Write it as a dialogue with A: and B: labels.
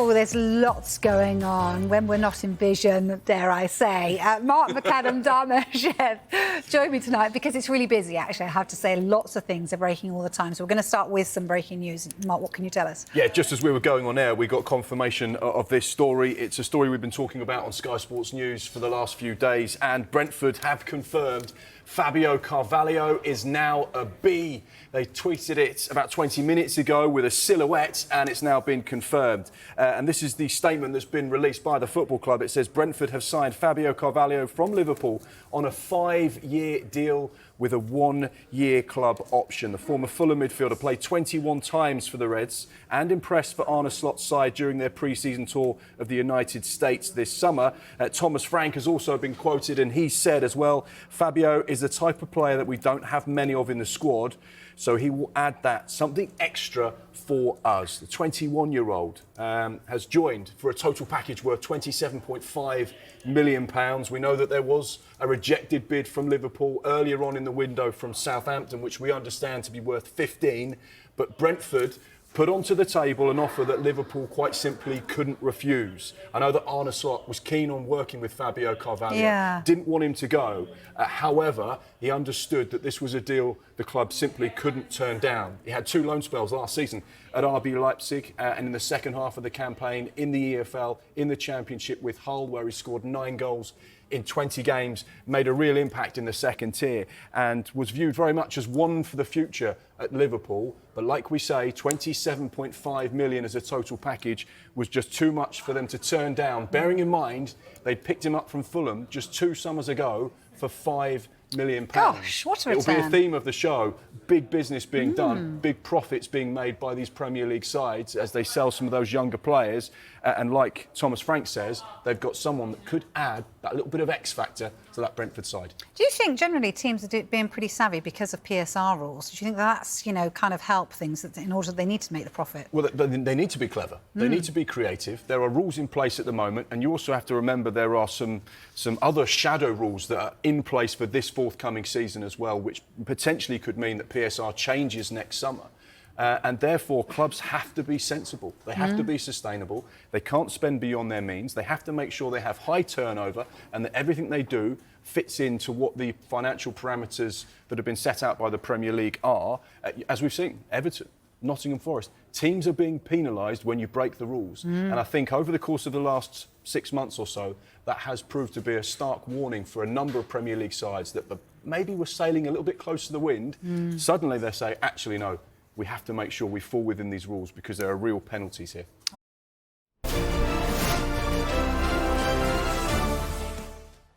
A: Oh, there's lots going on when we're not in vision, dare I say. Mark McAdam Darmasheth joined me tonight because it's really busy, actually, I have to say. Lots of things are breaking all the time. So we're going to start with some breaking news. Mark, what can you tell us?
B: Yeah, just as we were going on air, we got confirmation of this story. It's a story we've been talking about on Sky Sports News for the last few days, and Brentford have confirmed Fabio Carvalho is now a B. They tweeted it about 20 minutes ago with a silhouette, and it's now been confirmed. And this is the statement that's been released by the football club. It says Brentford have signed Fabio Carvalho from Liverpool on a 5-year deal with a 1-year club option. The former Fulham midfielder played 21 times for the Reds and impressed for Arne Slot's side during their pre-season tour of the United States this summer. Thomas Frank has also been quoted, and he said as well, Fabio is the type of player that we don't have many of in the squad, so he will add that something extra for us. The 21-year-old has joined for a total package worth £27.5 million. We know that there was a rejected bid from Liverpool earlier on in the window from Southampton, which we understand to be worth 15, but Brentford put onto the table an offer that Liverpool quite simply couldn't refuse. I know that Arne Slot was keen on working with Fabio Carvalho, didn't want him to go. However, he understood that this was a deal the club simply couldn't turn down. He had 2 loan spells last season at RB Leipzig and in the second half of the campaign in the EFL, in the Championship with Hull, where he scored 9 goals in 20 games, made a real impact in the second tier and was viewed very much as one for the future at Liverpool. But like we say, 27.5 million as a total package was just too much for them to turn down, bearing in mind they'd picked him up from Fulham just 2 summers ago for £5 million.
A: Gosh, what a return.
B: It'll be a theme of the show. Big business being done, big profits being made by these Premier League sides as they sell some of those younger players. And like Thomas Frank says, they've got someone that could add that little bit of X factor to that Brentford side.
A: Do you think generally teams are being pretty savvy because of PSR rules? Do you think that's, kind of help things that in order they need to make the profit?
B: Well, they need to be clever. They need to be creative. There are rules in place at the moment, and you also have to remember there are some other shadow rules that are in place for this forthcoming season as well, which potentially could mean that PSR changes next summer. And therefore, clubs have to be sensible. They have to be sustainable. They can't spend beyond their means. They have to make sure they have high turnover and that everything they do fits into what the financial parameters that have been set out by the Premier League are. As we've seen, Everton, Nottingham Forest, teams are being penalised when you break the rules. And I think over the course of the last 6 months or so, that has proved to be a stark warning for a number of Premier League sides that maybe were sailing a little bit close to the wind. Suddenly they say, actually, no, we have to make sure we fall within these rules because there are real penalties here.